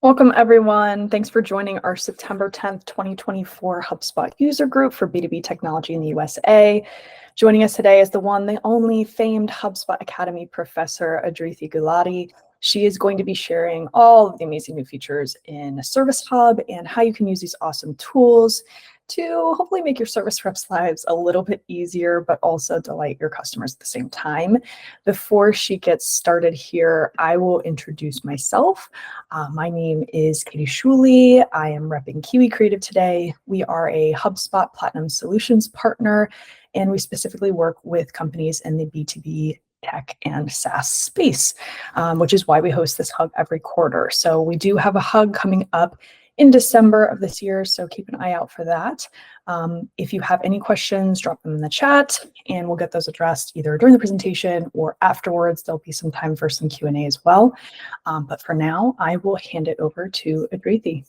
Welcome, everyone. Thanks for joining our September 10th, 2024 HubSpot User Group for B2B Technology in the USA. Joining us today is the one, the only famed HubSpot Academy professor, Adriti Gulati. She is going to be sharing all of the amazing new features in Service Hub and how you can use these awesome tools to hopefully make your service reps' lives a little bit easier, but also delight your customers at the same time. Before she gets started here, I will introduce myself. My name is Katie Shuley. I am repping Kiwi Creative today. We are a HubSpot Platinum Solutions partner, and we specifically work with companies in the B2B tech and SaaS space, which is why we host this hub every quarter. So we do have a hub coming up in December of this year, so keep an eye out for that. If you have any questions, drop them in the chat, and we'll get those addressed either during the presentation or afterwards. There'll be some time for some Q&A as well. But for now, I will hand it over to Adriti.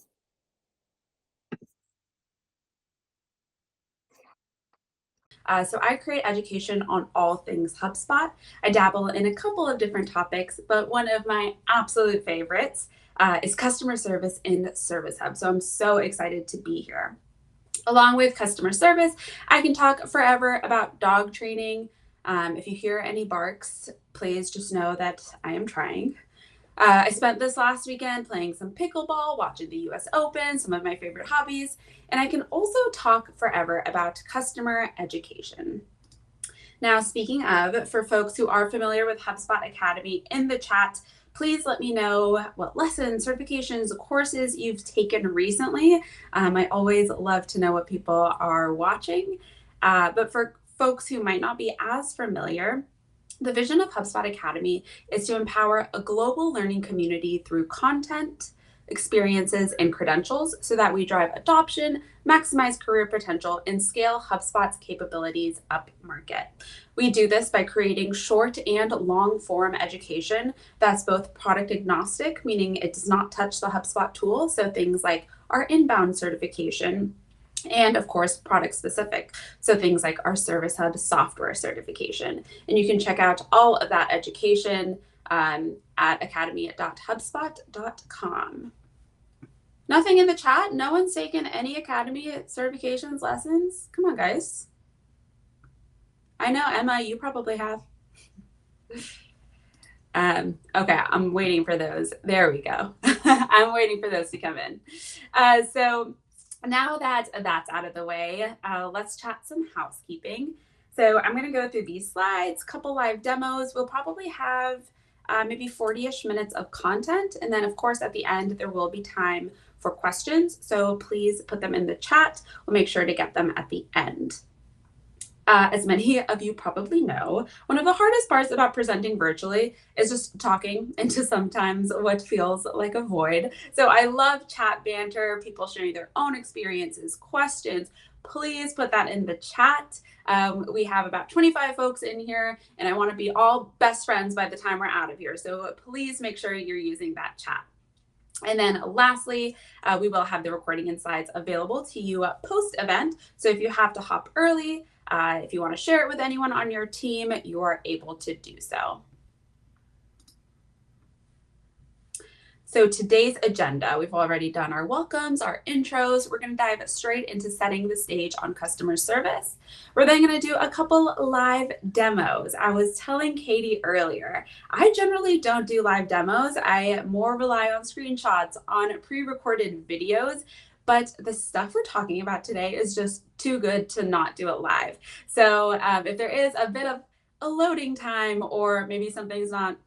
So I create education on all things HubSpot. I dabble in a couple of different topics, but one of my absolute favorites is customer service in Service Hub. So I'm so excited to be here. Along with customer service, I can talk forever about dog training. If you hear any barks, please just know that I am trying. I spent this last weekend playing some pickleball, watching the US Open, some of my favorite hobbies, and I can also talk forever about customer education. Now, speaking of, for folks who are familiar with HubSpot Academy in the chat, please let me know what lessons, certifications, courses you've taken recently. I always love to know what people are watching. But for folks who might not be as familiar, the vision of HubSpot Academy is to empower a global learning community through content, experiences, and credentials so that we drive adoption, maximize career potential, and scale HubSpot's capabilities up market. We do this by creating short and long form education that's both product agnostic, meaning it does not touch the HubSpot tool, so things like our inbound certification, and of course, product specific. So things like our Service Hub software certification. And you can check out all of that education at academy.hubspot.com. Nothing in the chat? No one's taken any Academy certifications, lessons? Come on, guys. I know, Emma, you probably have. Okay, I'm waiting for those. There we go. I'm waiting for those to come in. So now that that's out of the way, let's chat some housekeeping. So I'm going to go through these slides, couple live demos. We'll probably have maybe 40-ish minutes of content. And then, of course, at the end, there will be time for questions. So please put them in the chat. We'll make sure to get them at the end. As many of you probably know, one of the hardest parts about presenting virtually is just talking into sometimes what feels like a void. So I love chat banter, people sharing their own experiences, questions. Please put that in the chat. We have about 25 folks in here, and I want to be all best friends by the time we're out of here. So please make sure you're using that chat. And then lastly, we will have the recording and slides available to you post-event. So if you have to hop early, if you want to share it with anyone on your team, you are able to do so. So today's agenda, we've already done our welcomes, our intros. We're going to dive straight into setting the stage on customer service. We're then going to do a couple live demos. I was telling Katie earlier, I generally don't do live demos. I more rely on screenshots, on pre-recorded videos. But the stuff we're talking about today is just too good to not do it live. So if there is a bit of a loading time, or maybe something's not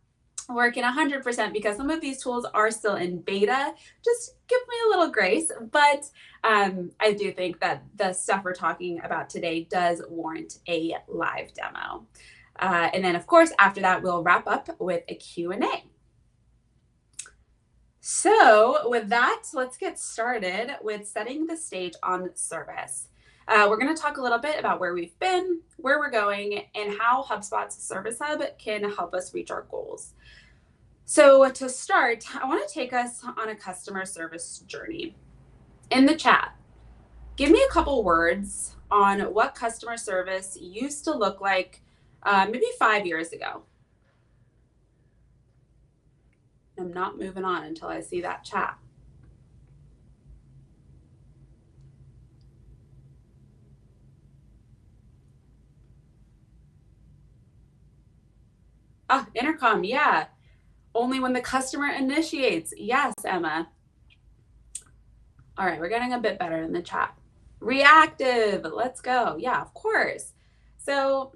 working 100% because some of these tools are still in beta, just give me a little grace. But I do think that the stuff we're talking about today does warrant a live demo. And then, of course, after that, we'll wrap up with a Q&A. So with that, let's get started with setting the stage on service. We're going to talk a little bit about where we've been, where we're going, and how HubSpot's Service Hub can help us reach our goals. So to start, I want to take us on a customer service journey. In the chat, give me a couple words on what customer service used to look like maybe 5 years ago. I'm not moving on until I see that chat. Intercom, yeah. Only when the customer initiates. Yes, Emma. All right, we're getting a bit better in the chat. Reactive, let's go. Yeah, of course. So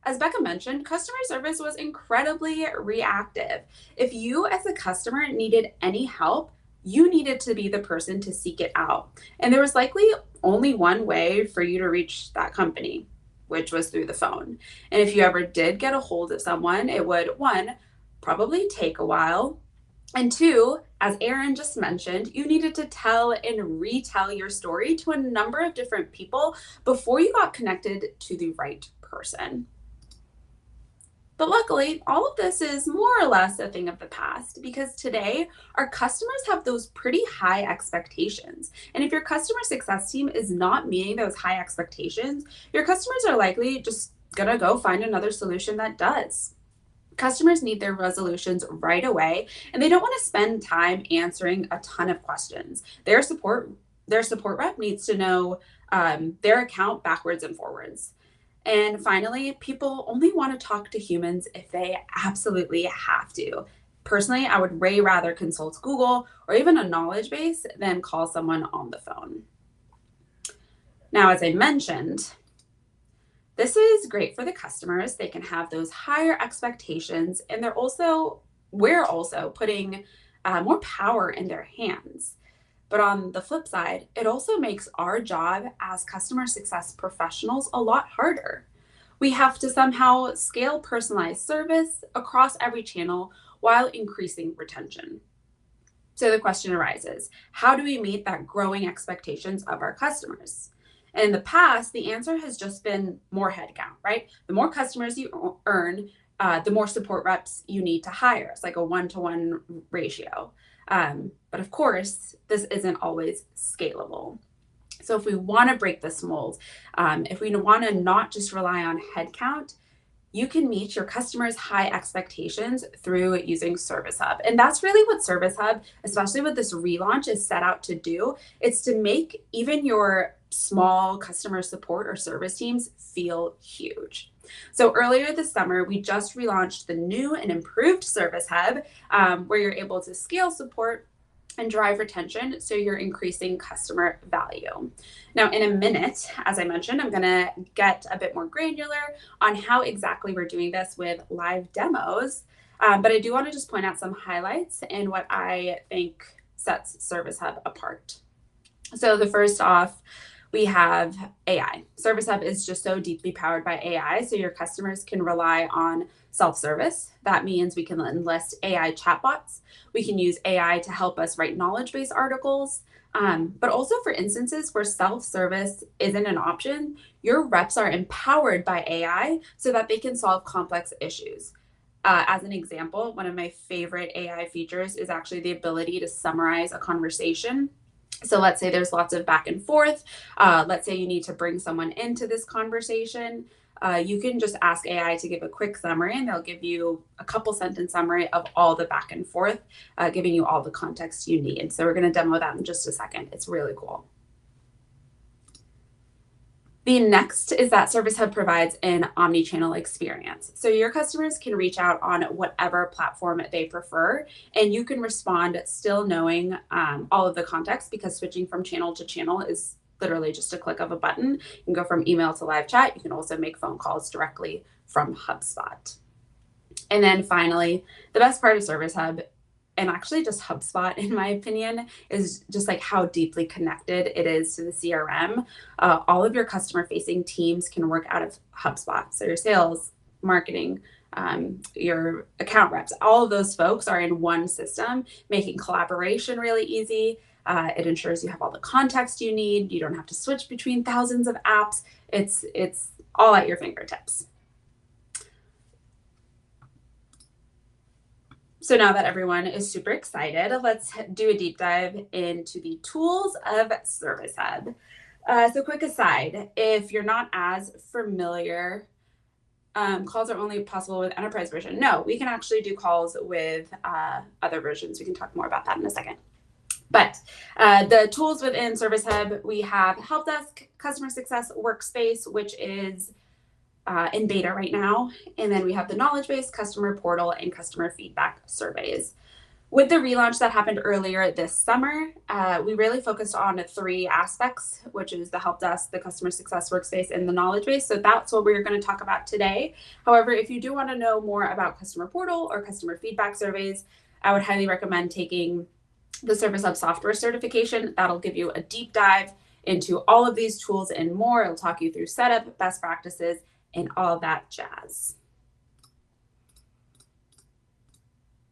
as Becca mentioned, customer service was incredibly reactive. If you as a customer needed any help, you needed to be the person to seek it out. And there was likely only one way for you to reach that company, which was through the phone. And if you ever did get a hold of someone, it would, one, probably take a while. And two, as Erin just mentioned, you needed to tell and retell your story to a number of different people before you got connected to the right person. But luckily, all of this is more or less a thing of the past because today our customers have those pretty high expectations. And if your customer success team is not meeting those high expectations, your customers are likely just gonna go find another solution that does. Customers need their resolutions right away, and they don't want to spend time answering a ton of questions. Their support rep needs to know their account backwards and forwards. And finally, people only want to talk to humans if they absolutely have to. Personally, I would way rather consult Google or even a knowledge base than call someone on the phone. Now, as I mentioned, this is great for the customers. They can have those higher expectations, and we're also putting more power in their hands. But on the flip side, it also makes our job as customer success professionals a lot harder. We have to somehow scale personalized service across every channel while increasing retention. So the question arises, how do we meet that growing expectations of our customers? And in the past, the answer has just been more headcount, right? The more customers you earn, the more support reps you need to hire. It's like a 1-to-1 ratio. But of course, this isn't always scalable. So if we want to break this mold, if we want to not just rely on headcount, you can meet your customers' high expectations through using Service Hub. And that's really what Service Hub, especially with this relaunch, is set out to do. It's to make even your small customer support or service teams feel huge. So earlier this summer, we just relaunched the new and improved Service Hub, where you're able to scale support and drive retention, so you're increasing customer value. Now, in a minute, as I mentioned, I'm gonna get a bit more granular on how exactly we're doing this with live demos, but I do wanna just point out some highlights and what I think sets Service Hub apart. So the first off, we have AI. Service Hub is just so deeply powered by AI, so your customers can rely on self-service. That means we can enlist AI chatbots. We can use AI to help us write knowledge base articles. But also for instances where self-service isn't an option, your reps are empowered by AI so that they can solve complex issues. As an example, one of my favorite AI features is actually the ability to summarize a conversation. So let's say there's lots of back and forth. Let's say you need to bring someone into this conversation. You can just ask AI to give a quick summary, and they'll give you a couple sentence summary of all the back and forth, giving you all the context you need. So we're going to demo that in just a second. It's really cool. The next is that Service Hub provides an omnichannel experience. So your customers can reach out on whatever platform they prefer, and you can respond still knowing all of the context, because switching from channel to channel is literally just a click of a button. You can go from email to live chat. You can also make phone calls directly from HubSpot. And then finally, the best part of Service Hub, and actually just HubSpot, in my opinion, is just like how deeply connected it is to the CRM. All of your customer-facing teams can work out of HubSpot. So your sales, marketing, your account reps, all of those folks are in one system, making collaboration really easy. It ensures you have all the context you need. You don't have to switch between thousands of apps. It's all at your fingertips. So now that everyone is super excited, let's do a deep dive into the tools of Service Hub. So quick aside, if you're not as familiar, calls are only possible with enterprise version. No, we can actually do calls with other versions. We can talk more about that in a second. But the tools within Service Hub, we have Help Desk, Customer Success Workspace, which is in beta right now. And then we have the knowledge base, customer portal, and customer feedback surveys. With the relaunch that happened earlier this summer, we really focused on 3 aspects, which is the help desk, the customer success workspace, and the knowledge base. So that's what we're going to talk about today. However, if you do want to know more about customer portal or customer feedback surveys, I would highly recommend taking the Service Hub software certification. That'll give you a deep dive into all of these tools and more. It'll talk you through setup, best practices, and all that jazz.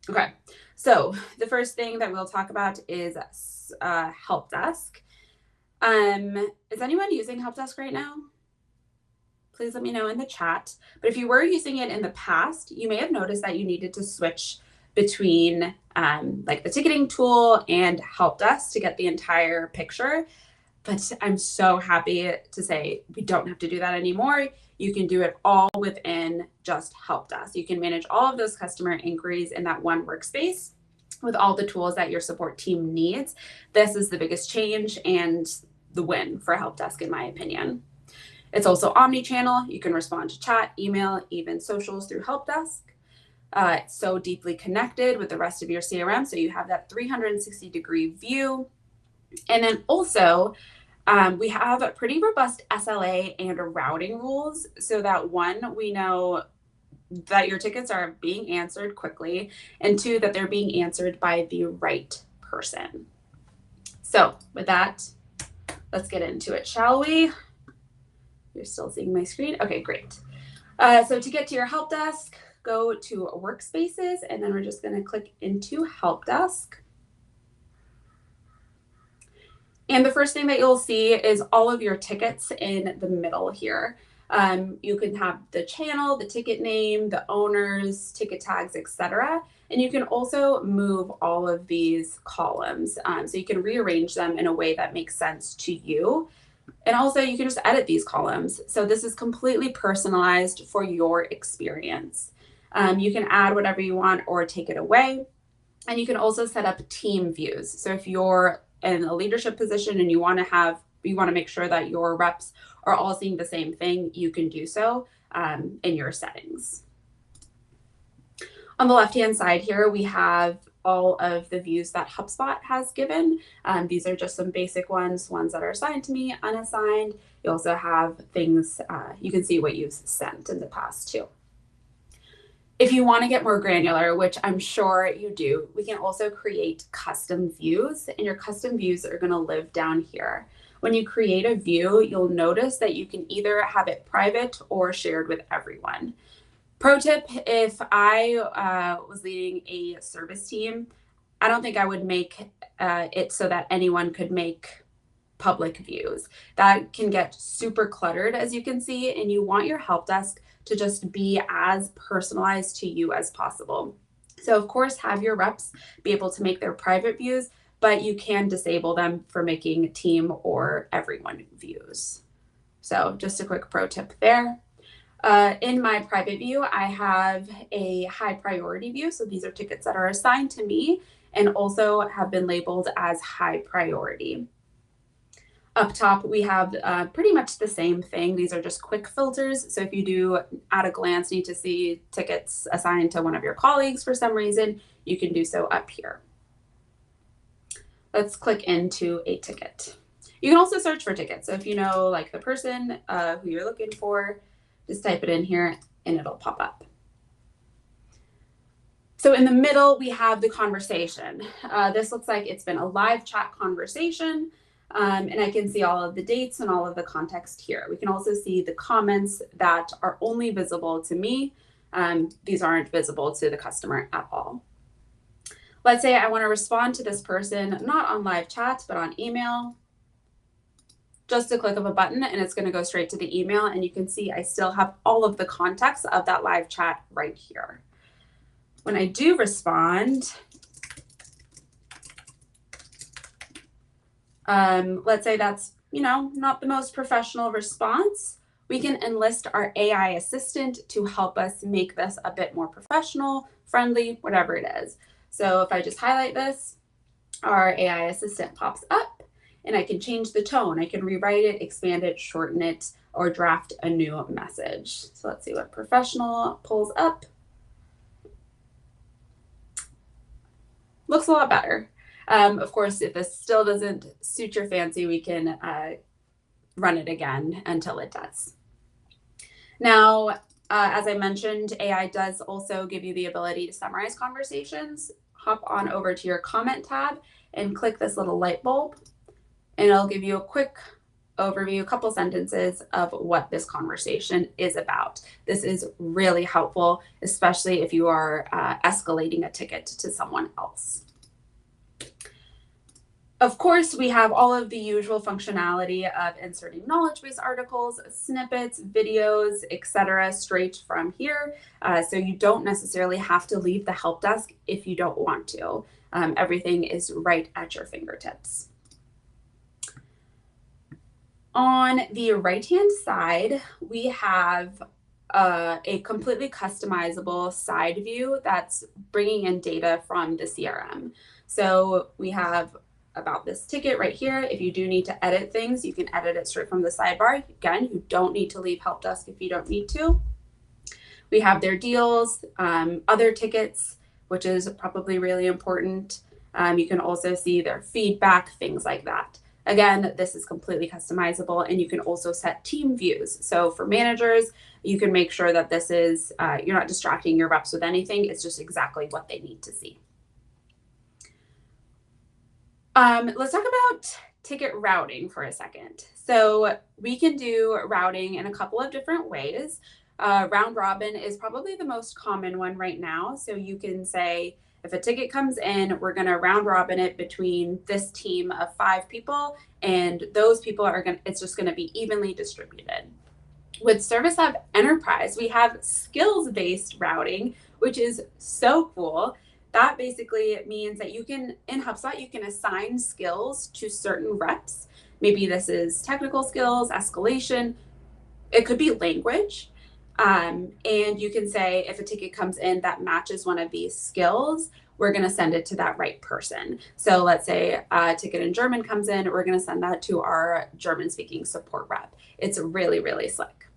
Okay. So the first thing that we'll talk about is help desk. Is anyone using help desk right now? Please let me know in the chat. But if you were using it in the past, you may have noticed that you needed to switch between like the ticketing tool and help desk to get the entire picture. But I'm so happy to say we don't have to do that anymore. You can do it all within just help desk. You can manage all of those customer inquiries in that one workspace with all the tools that your support team needs. This is the biggest change and the win for help desk, in my opinion. It's also omni-channel. You can respond to chat, email, even socials through help desk. It's so deeply connected with the rest of your CRM. So you have that 360-degree view. And then also, we have a pretty robust SLA and routing rules so that 1, we know that your tickets are being answered quickly, and 2, that they're being answered by the right person. So with that, let's get into it, shall we? You're still seeing my screen? Okay, great. So to get to your help desk, go to workspaces, and then we're just going to click into help desk. And the first thing that you'll see is all of your tickets in the middle here. You can have the channel, the ticket name, the owners, ticket tags, etc. And you can also move all of these columns. So you can rearrange them in a way that makes sense to you. And also you can just edit these columns. So this is completely personalized for your experience. You can add whatever you want or take it away. And you can also set up team views. So if you're in a leadership position and you want to make sure that your reps are all seeing the same thing, you can do so in your settings. On the left-hand side here, we have all of the views that HubSpot has given. These are just some basic ones that are assigned to me, unassigned. You also have things, you can see what you've sent in the past too. If you want to get more granular, which I'm sure you do, we can also create custom views, and your custom views are going to live down here. When you create a view, you'll notice that you can either have it private or shared with everyone. Pro tip, if I was leading a service team, I don't think I would make it so that anyone could make public views. That can get super cluttered, as you can see, and you want your help desk to just be as personalized to you as possible. So of course, have your reps be able to make their private views, but you can disable them for making team or everyone views. So just a quick pro tip there. In my private view, I have a high priority view. So these are tickets that are assigned to me and also have been labeled as high priority. Up top, we have pretty much the same thing. These are just quick filters. So if you do at a glance need to see tickets assigned to one of your colleagues for some reason, you can do so up here. Let's click into a ticket. You can also search for tickets. So if you know like the person who you're looking for, just type it in here and it'll pop up. So in the middle, we have the conversation. This looks like it's been a live chat conversation. And I can see all of the dates and all of the context here. We can also see the comments that are only visible to me. These aren't visible to the customer at all. Let's say I want to respond to this person, not on live chat, but on email. Just a click of a button and it's going to go straight to the email. And you can see I still have all of the context of that live chat right here. When I do respond, let's say that's, not the most professional response. We can enlist our AI assistant to help us make this a bit more professional, friendly, whatever it is. So if I just highlight this, our AI assistant pops up and I can change the tone. I can rewrite it, expand it, shorten it, or draft a new message. So let's see what professional pulls up. Looks a lot better. Of course, if this still doesn't suit your fancy, we can run it again until it does. Now, as I mentioned, AI does also give you the ability to summarize conversations. Hop on over to your comment tab and click this little light bulb, and it'll give you a quick overview, a couple sentences of what this conversation is about. This is really helpful, especially if you are escalating a ticket to someone else. Of course, we have all of the usual functionality of inserting knowledge base articles, snippets, videos, etc. straight from here. So you don't necessarily have to leave the help desk if you don't want to. Everything is right at your fingertips. On the right-hand side, we have a completely customizable side view that's bringing in data from the CRM. So we have about this ticket right here. If you do need to edit things, you can edit it straight from the sidebar. Again, you don't need to leave help desk if you don't need to. We have their deals, other tickets, which is probably really important. You can also see their feedback, things like that. Again, this is completely customizable, and you can also set team views. So for managers, you can make sure that this is, you're not distracting your reps with anything. It's just exactly what they need to see. Let's talk about ticket routing for a second. So we can do routing in a couple of different ways. Round robin is probably the most common one right now. So you can say, if a ticket comes in, we're going to round robin it between this team of 5 people, and those people are it's just going to be evenly distributed. With Service Hub Enterprise, we have skills-based routing, which is so cool. That basically means that you can, in HubSpot, you can assign skills to certain reps. Maybe this is technical skills, escalation. It could be language. And you can say, if a ticket comes in that matches one of these skills, we're going to send it to that right person. So let's say a ticket in German comes in, we're going to send that to our German-speaking support rep. It's really, really slick.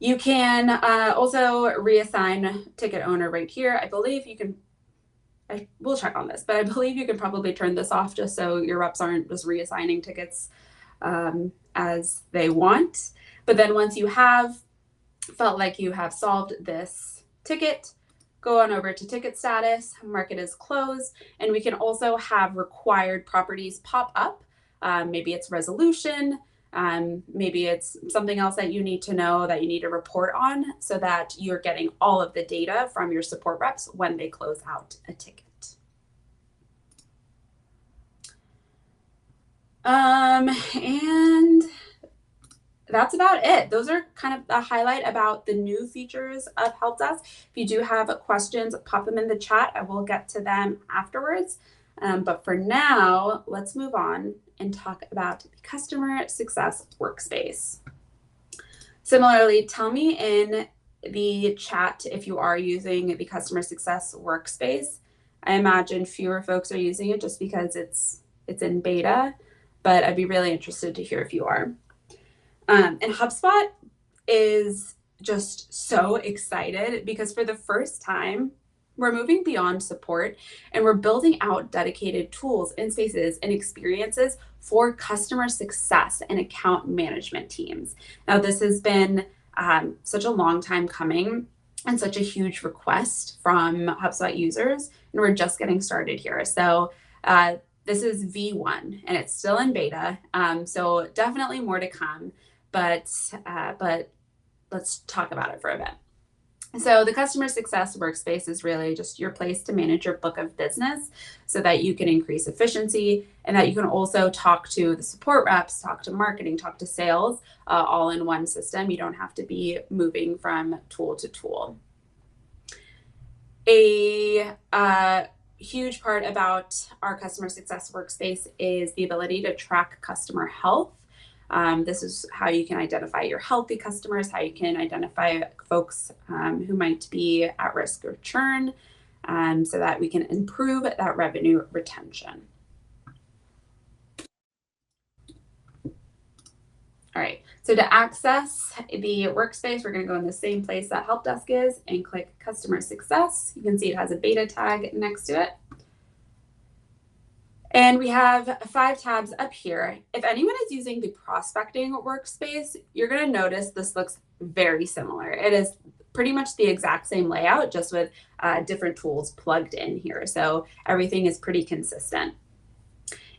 You can also reassign ticket owner right here. I believe you can, we'll check on this, but I believe you can probably turn this off just so your reps aren't just reassigning tickets as they want. But then once you have felt like you have solved this ticket, go on over to ticket status, mark it as closed, and we can also have required properties pop up. Maybe it's resolution, maybe it's something else that you need to know that you need to report on, so that you're getting all of the data from your support reps when they close out a ticket. And that's about it. Those are kind of the highlight about the new features of Help Desk. If you do have questions, pop them in the chat. I will get to them afterwards. But for now, let's move on and talk about the Customer Success Workspace. Similarly, tell me in the chat if you are using the Customer Success Workspace. I imagine fewer folks are using it just because it's in beta, but I'd be really interested to hear if you are. And HubSpot is just so excited because for the first time, we're moving beyond support and we're building out dedicated tools and spaces and experiences for customer success and account management teams. Now, this has been such a long time coming and such a huge request from HubSpot users, and we're just getting started here. So this is V1 and it's still in beta, so definitely more to come. But let's talk about it for a bit. So the Customer Success Workspace is really just your place to manage your book of business so that you can increase efficiency and that you can also talk to the support reps, talk to marketing, talk to sales, all in one system. You don't have to be moving from tool to tool. A huge part about our Customer Success Workspace is the ability to track customer health. This is how you can identify your healthy customers, how you can identify folks who might be at risk of churn, so that we can improve that revenue retention. All right, so to access the workspace, we're going to go in the same place that Help Desk is and click Customer Success. You can see it has a beta tag next to it. And we have 5 tabs up here. If anyone is using the prospecting workspace, you're going to notice this looks very similar. It is pretty much the exact same layout, just with different tools plugged in here. So everything is pretty consistent.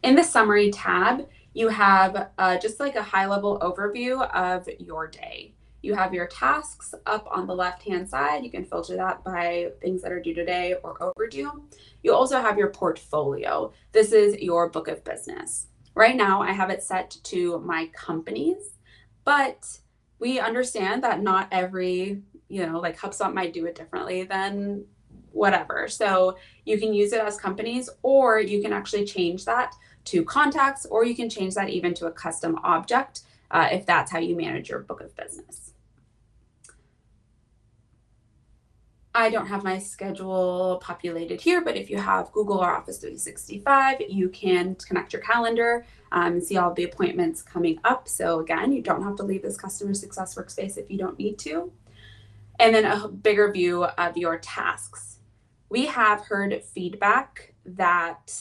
In the Summary tab, you have just like a high-level overview of your day. You have your tasks up on the left-hand side. You can filter that by things that are due today or overdue. You also have your portfolio. This is your book of business. Right now, I have it set to my companies, but we understand that not every, like HubSpot might do it differently than whatever. So you can use it as companies, or you can actually change that to contacts, or you can change that even to a custom object if that's how you manage your book of business. I don't have my schedule populated here, but if you have Google or Office 365, you can connect your calendar and see all the appointments coming up. So again, you don't have to leave this customer success workspace if you don't need to. And then a bigger view of your tasks. We have heard feedback that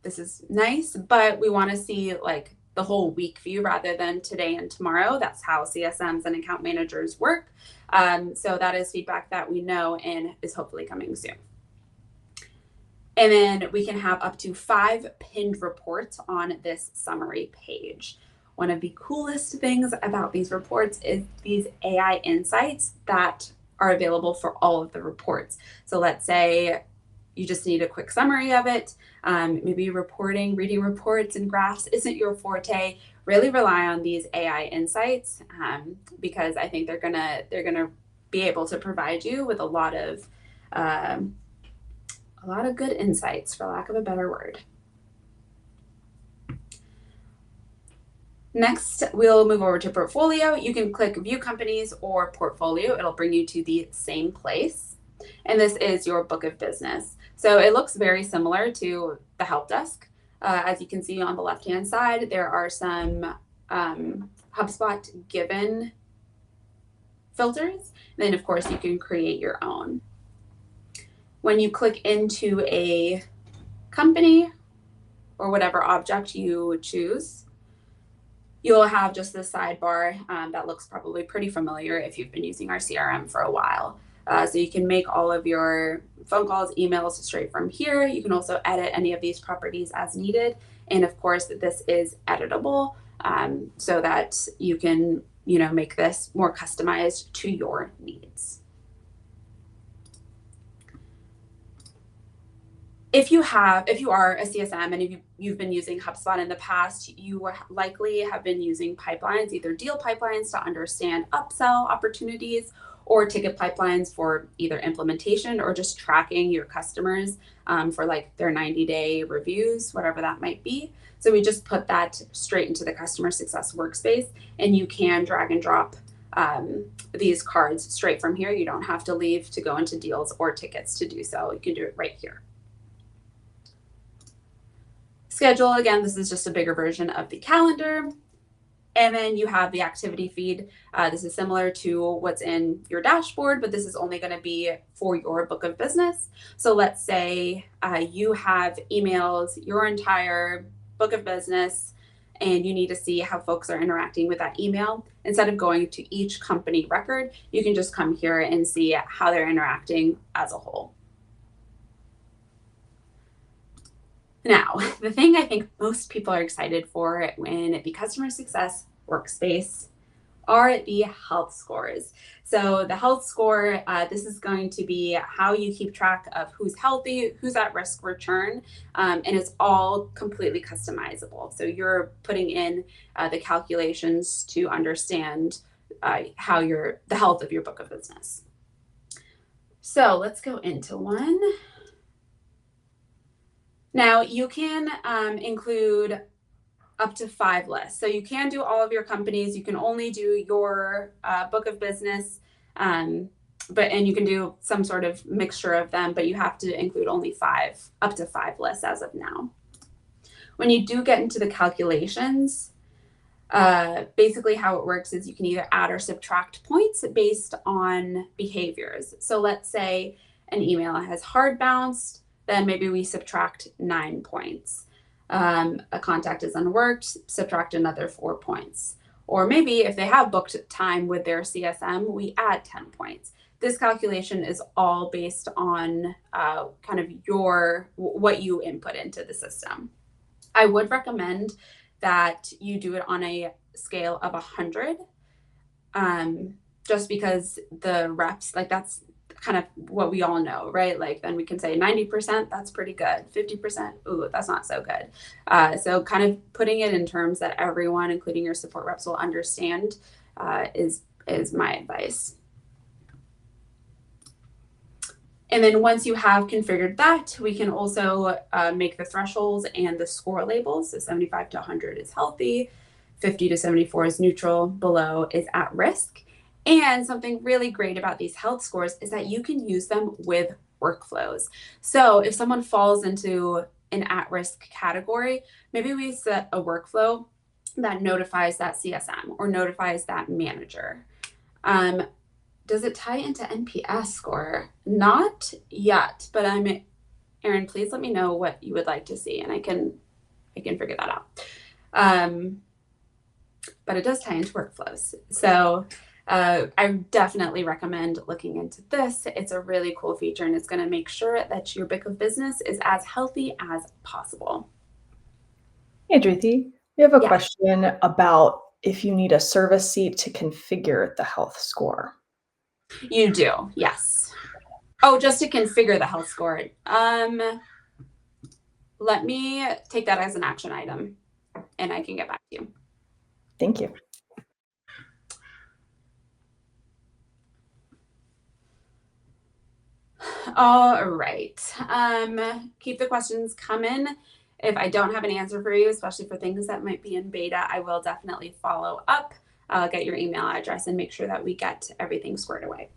this is nice, but we want to see like the whole week view rather than today and tomorrow. That's how CSMs and account managers work. So that is feedback that we know and is hopefully coming soon. And then we can have up to 5 pinned reports on this summary page. One of the coolest things about these reports is these AI insights that are available for all of the reports. So let's say you just need a quick summary of it. Maybe reading reports and graphs isn't your forte. Really rely on these AI insights because I think they're gonna be able to provide you with a lot of good insights, for lack of a better word. Next, we'll move over to portfolio. You can click View Companies or Portfolio. It'll bring you to the same place. And this is your book of business. So it looks very similar to the Help Desk. As you can see on the left-hand side, there are some HubSpot given filters. Then, of course, you can create your own. When you click into a company or whatever object you choose, you'll have just this sidebar that looks probably pretty familiar if you've been using our CRM for a while. So you can make all of your phone calls, emails straight from here. You can also edit any of these properties as needed. And of course, this is editable so that you can, make this more customized to your needs. If you are a CSM and if you've been using HubSpot in the past, you likely have been using pipelines, either deal pipelines to understand upsell opportunities, or ticket pipelines for either implementation or just tracking your customers for like their 90-day reviews, whatever that might be. So we just put that straight into the customer success workspace, and you can drag and drop these cards straight from here. You don't have to leave to go into deals or tickets to do so. You can do it right here. Schedule, again, this is just a bigger version of the calendar. And then you have the activity feed. This is similar to what's in your dashboard, but this is only going to be for your book of business. So let's say you have emails, your entire book of business, and you need to see how folks are interacting with that email. Instead of going to each company record, you can just come here and see how they're interacting as a whole. Now, the thing I think most people are excited for when the customer success workspace are the health scores. So the health score, this is going to be how you keep track of who's healthy, who's at risk for churn, and it's all completely customizable. So you're putting in the calculations to understand how the health of your book of business. So let's go into one. Now you can include up to 5 lists. So you can do all of your companies. You can only do your book of business, and you can do some sort of mixture of them, but you have to include only up to 5 lists as of now. When you do get into the calculations, Basically how it works is you can either add or subtract points based on behaviors. So let's say an email has hard bounced, then maybe we subtract 9 points. A contact is unworked, subtract another 4 points. Or maybe if they have booked time with their CSM, we add 10 points. This calculation is all based on kind of what you input into the system. I would recommend that you do it on a scale of 100, just because the reps, like that's kind of what we all know, right? Like then we can say 90%, that's pretty good. 50%, ooh, that's not so good. So kind of putting it in terms that everyone, including your support reps, will understand is my advice. And then once you have configured that, we can also make the thresholds and the score labels. So 75 to 100 is healthy, 50 to 74 is neutral, below is at risk. And something really great about these health scores is that you can use them with workflows. So if someone falls into an at-risk category, maybe we set a workflow that notifies that CSM or notifies that manager. Does it tie into NPS score? Not yet, but Erin, please let me know what you would like to see, and I can figure that out. But it does tie into workflows. So I definitely recommend looking into this. It's a really cool feature, and it's going to make sure that your book of business is as healthy as possible. Hey, Adriti, we have a question about if you need a service seat to configure the health score. You do, yes. Oh, just to configure the health score. Let me take that as an action item, and I can get back to you. Thank you. All right. Keep the questions coming. If I don't have an answer for you, especially for things that might be in beta, I will definitely follow up. I'll get your email address and make sure that we get everything squared away.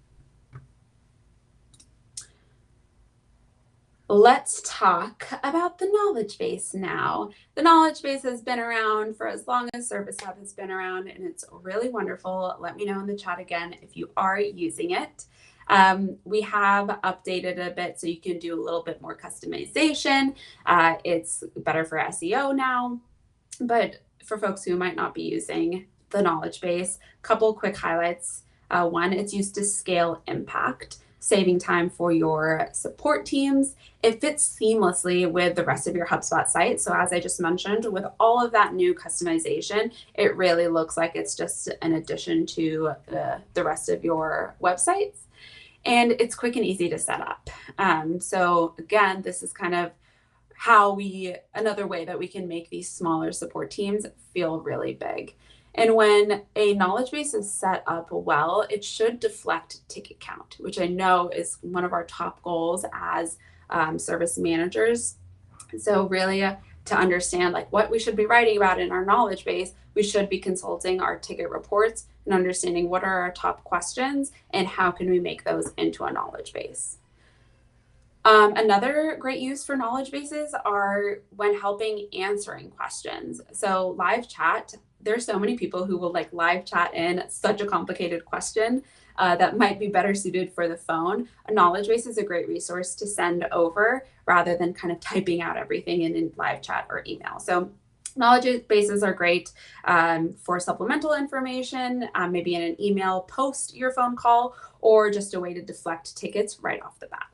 Let's talk about the knowledge base now. The knowledge base has been around for as long as Service Hub has been around, and it's really wonderful. Let me know in the chat again if you are using it. We have updated a bit so you can do a little bit more customization. It's better for SEO now, but for folks who might not be using the knowledge base, couple quick highlights. One, it's used to scale impact, saving time for your support teams. It fits seamlessly with the rest of your HubSpot site. So as I just mentioned, with all of that new customization, it really looks like it's just an addition to the rest of your websites. And it's quick and easy to set up. So again, this is kind of another way that we can make these smaller support teams feel really big. And when a knowledge base is set up well, it should deflect ticket count, which I know is one of our top goals as service managers. So really to understand like what we should be writing about in our knowledge base, we should be consulting our ticket reports and understanding what are our top questions and how can we make those into a knowledge base. Another great use for knowledge bases are when helping answering questions. So live chat, there's so many people who will like live chat in such a complicated question that might be better suited for the phone. A knowledge base is a great resource to send over rather than kind of typing out everything in live chat or email. So knowledge bases are great for supplemental information, maybe in an email post your phone call, or just a way to deflect tickets right off the bat.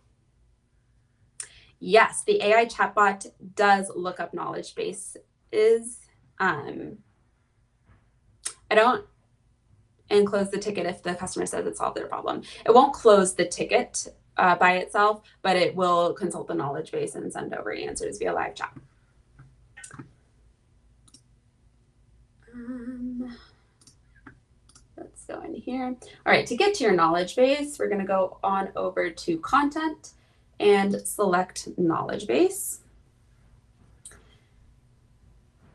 Yes, the AI chatbot does look up knowledge bases. I don't and close the ticket if the customer says it solved their problem. It won't close the ticket by itself, but it will consult the knowledge base and send over answers via live chat. Let's go in here. All right, to get to your knowledge base, we're going to go on over to content and select knowledge base.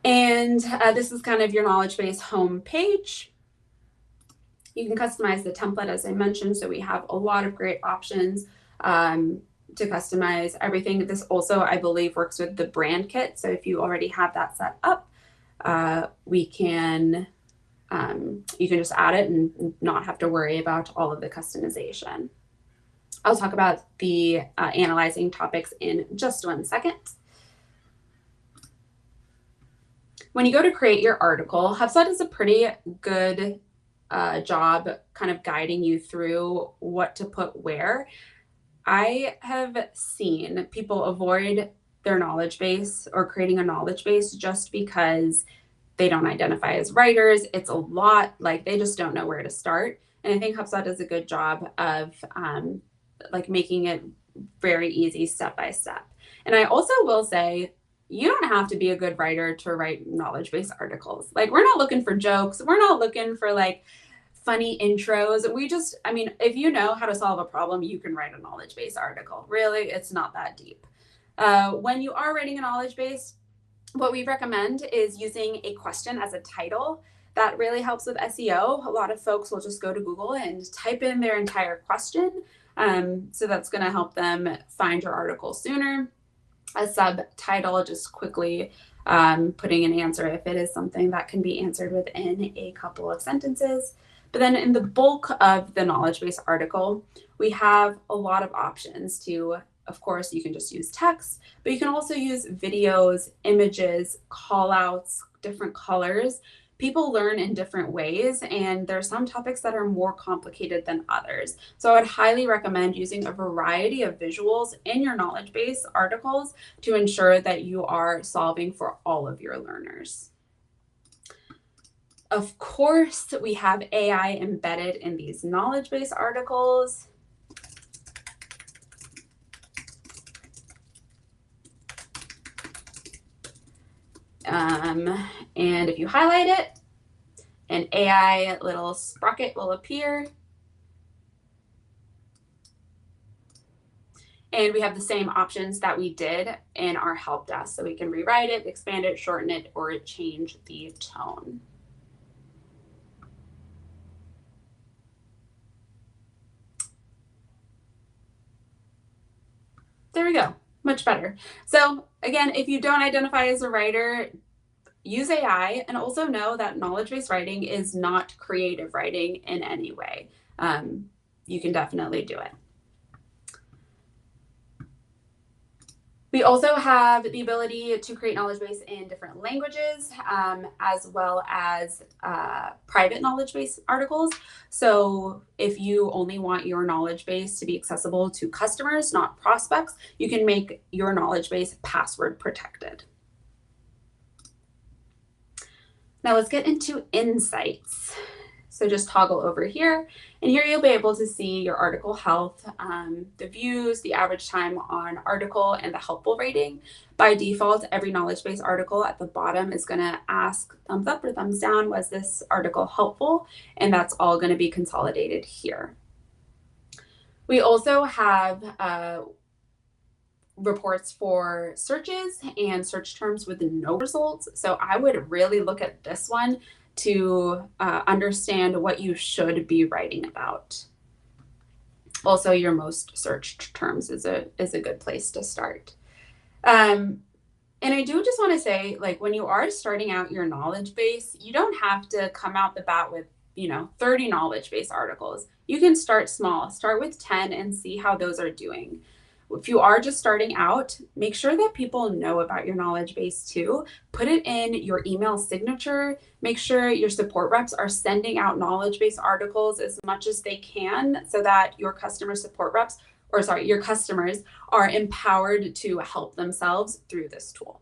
And this is kind of your knowledge base home page. You can customize the template, as I mentioned. So we have a lot of great options to customize everything. This also, I believe, works with the brand kit. So if you already have that set up, we can you can just add it and not have to worry about all of the customization. I'll talk about the analyzing topics in just 1 second. When you go to create your article, HubSpot does a pretty good job kind of guiding you through what to put where. I have seen people avoid their knowledge base or creating a knowledge base just because they don't identify as writers. It's a lot, like they just don't know where to start. And I think HubSpot does a good job of like making it very easy step by step. And I also will say, you don't have to be a good writer to write knowledge base articles. Like, we're not looking for jokes. We're not looking for like funny intros. We just, I mean, if you know how to solve a problem, you can write a knowledge base article. Really, it's not that deep. When you are writing a knowledge base, what we recommend is using a question as a title. That really helps with SEO. A lot of folks will just go to Google and type in their entire question. So that's going to help them find your article sooner. A subtitle, just quickly putting an answer if it is something that can be answered within a couple of sentences. But then in the bulk of the knowledge base article, we have a lot of options to, of course, you can just use text, but you can also use videos, images, call outs, different colors. People learn in different ways, and there are some topics that are more complicated than others. So I would highly recommend using a variety of visuals in your knowledge base articles to ensure that you are solving for all of your learners. Of course, we have AI embedded in these knowledge base articles. And if you highlight it, an AI little sprocket will appear. And we have the same options that we did in our help desk. So we can rewrite it, expand it, shorten it, or change the tone. There we go, much better. So again, if you don't identify as a writer, use AI, and also know that knowledge-based writing is not creative writing in any way. You can definitely do it. We also have the ability to create knowledge base in different languages, as well as private knowledge base articles. So if you only want your knowledge base to be accessible to customers, not prospects, you can make your knowledge base password protected. Now let's get into insights. So just toggle over here, and here you'll be able to see your article health, the views, the average time on article, and the helpful rating. By default, every knowledge base article at the bottom is going to ask thumbs up or thumbs down, was this article helpful? And that's all going to be consolidated here. We also have reports for searches and search terms with no results. So I would really look at this one to understand what you should be writing about. Also, your most searched terms is a good place to start. And I do just want to say, like, when you are starting out your knowledge base, you don't have to come out the bat with 30 knowledge base articles. You can start small, start with 10 and see how those are doing. If you are just starting out, make sure that people know about your knowledge base too. Put it in your email signature. Make sure your support reps are sending out knowledge base articles as much as they can so that your customer support reps, your customers are empowered to help themselves through this tool.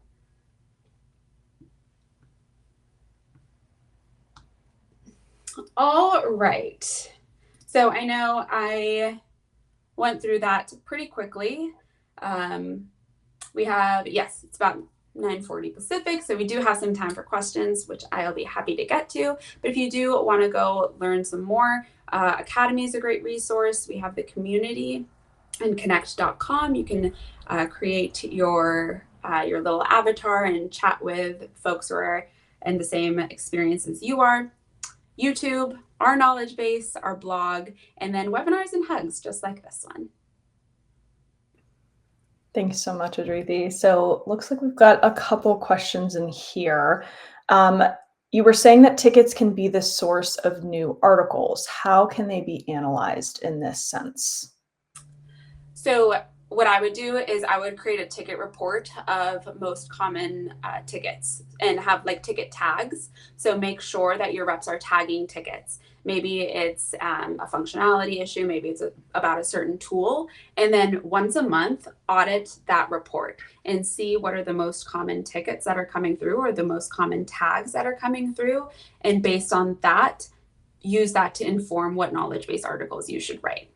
All right. So I know I went through that pretty quickly. We have, yes, it's about 9:40 Pacific, so we do have some time for questions, which I'll be happy to get to. But if you do want to go learn some more, Academy is a great resource. We have the community and connect.com. You can create your little avatar and chat with folks who are in the same experience as you are. YouTube, our knowledge base, our blog, and then webinars and hugs, just like this one. Thanks so much, Adriti. So looks like we've got a couple questions in here. You were saying that tickets can be the source of new articles. How can they be analyzed in this sense? So what I would do is I would create a ticket report of most common tickets and have like ticket tags. So make sure that your reps are tagging tickets. Maybe it's a functionality issue, maybe it's about a certain tool. And then once a month, audit that report and see what are the most common tickets that are coming through or the most common tags that are coming through. And based on that, use that to inform what knowledge base articles you should write.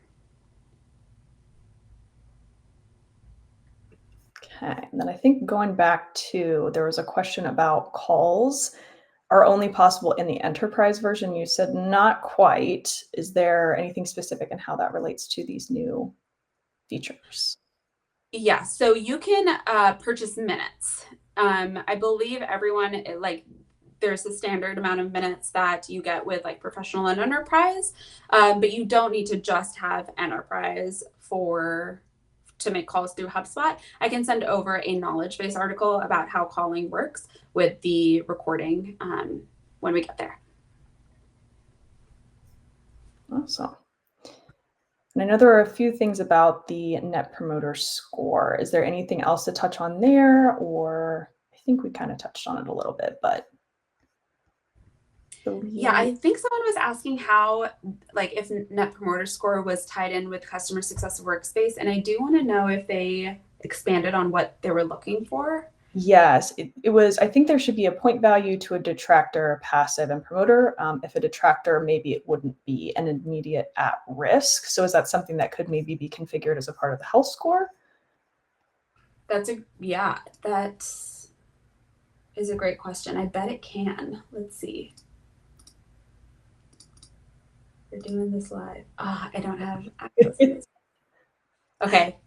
Okay, and then I think going back to, there was a question about calls are only possible in the enterprise version. You said not quite. Is there anything specific in how that relates to these new features? Yeah, so you can purchase minutes. I believe everyone, like, there's a standard amount of minutes that you get with like professional and enterprise, but you don't need to just have enterprise to make calls through HubSpot. I can send over a knowledge base article about how calling works with the recording when we get there. Awesome. And I know there are a few things about the Net Promoter Score. Is there anything else to touch on there? Or I think we kind of touched on it a little bit, but. Yeah, I think someone was asking how, like, if Net Promoter Score was tied in with customer success workspace. And I do want to know if they expanded on what they were looking for. Yes, it was, I think there should be a point value to a detractor, passive, and promoter. If a detractor, maybe it wouldn't be an immediate at risk. So is that something that could maybe be configured as a part of the health score? Yeah, that is a great question. I bet it can. Let's see. We're doing this live. I don't have access to this. Okay.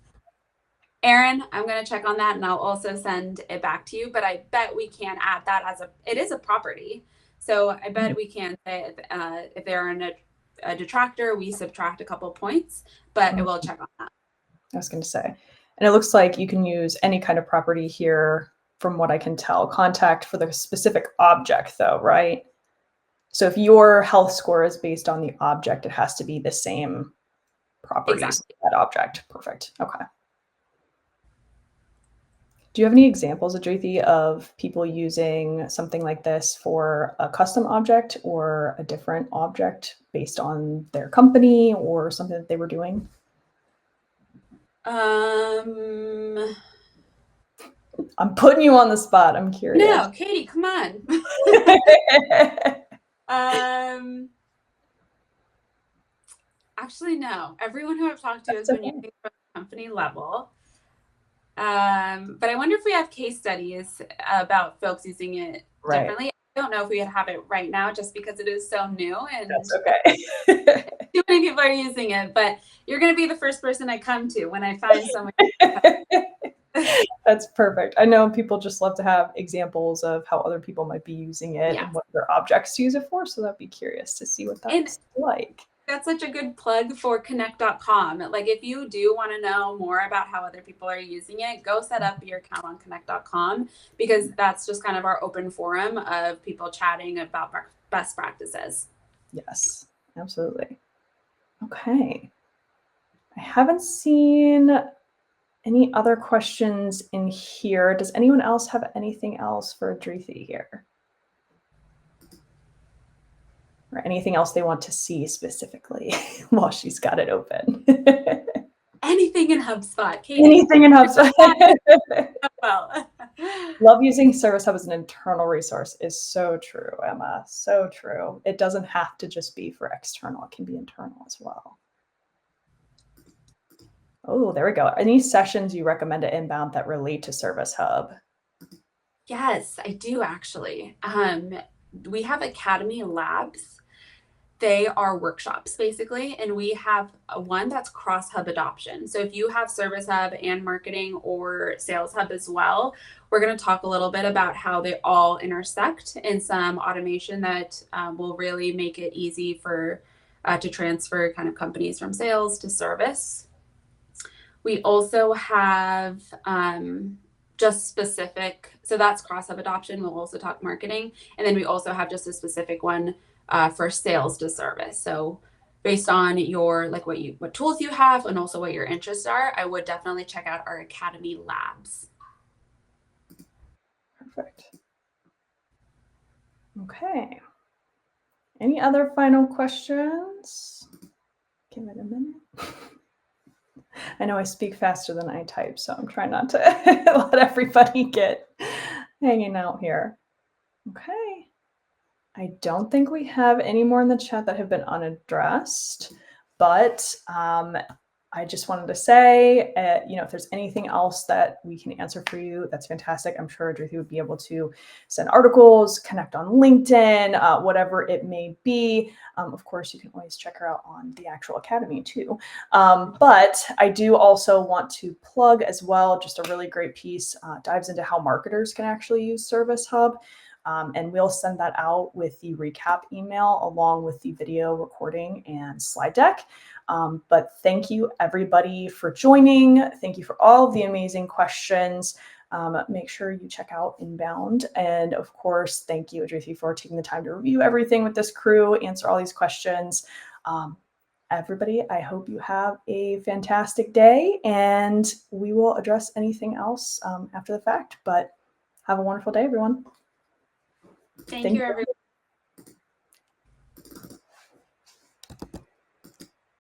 Aaron, I'm going to check on that and I'll also send it back to you, but I bet we can add that it is a property. So I bet we can say if they're in a detractor, we subtract a couple points, but I will check on that. I was going to say, and it looks like you can use any kind of property here from what I can tell. Contact for the specific object though, right? So if your health score is based on the object, it has to be the same properties Exactly. of that object. Perfect. Okay. Do you have any examples, Adriti, of people using something like this for a custom object or a different object based on their company or something that they were doing? I'm putting you on the spot. I'm curious. No, Katie, come on. Actually, no. Everyone who I've talked to has been using it from the company level. But I wonder if we have case studies about folks using it differently. I don't know if we have it right now just because it is so new and that's okay. too many people are using it, but you're going to be the first person I come to when I find someone. That's perfect. I know people just love to have examples of how other people might be using it and what their objects use it for. So that'd be curious to see what that's like. That's such a good plug for connect.com. Like if you do want to know more about how other people are using it, go set up your account on connect.com because that's just kind of our open forum of people chatting about best practices. Yes, absolutely. Okay. I haven't seen any other questions in here. Does anyone else have anything else for Adriti here? Or anything else they want to see specifically while she's got it open? Anything in HubSpot, Katie. Anything in HubSpot. Well. Love using Service Hub as an internal resource is so true, Emma. So true. It doesn't have to just be for external. It can be internal as well. Oh, there we go. Any sessions you recommend to inbound that relate to Service Hub? Yes, I do actually. We have Academy Labs. They are workshops basically, and we have one that's cross hub adoption. So if you have Service Hub and marketing or Sales Hub as well, we're going to talk a little bit about how they all intersect and some automation that will really make it easy for to transfer kind of companies from sales to service. We also have just specific. So that's cross-hub adoption. We'll also talk marketing. And then we also have just a specific one for sales to service. So based on your, like what tools you have and also what your interests are, I would definitely check out our Academy labs. Perfect. Okay. Any other final questions? Give it a minute. I know I speak faster than I type, so I'm trying not to let everybody get hanging out here. Okay. I don't think we have any more in the chat that have been unaddressed, but I just wanted to say, if there's anything else that we can answer for you, that's fantastic. I'm sure Adriti would be able to send articles, connect on LinkedIn, whatever it may be. Of course, you can always check her out on the actual academy too. But I do also want to plug as well, just a really great piece, dives into how marketers can actually use Service Hub. And we'll send that out with the recap email along with the video recording and slide deck. But thank you everybody for joining. Thank you for all of the amazing questions. Make sure you check out Inbound. And of course, thank you, Adriti, for taking the time to review everything with this crew, answer all these questions. Everybody, I hope you have a fantastic day, and we will address anything else after the fact. But have a wonderful day, everyone. Thank you, everyone.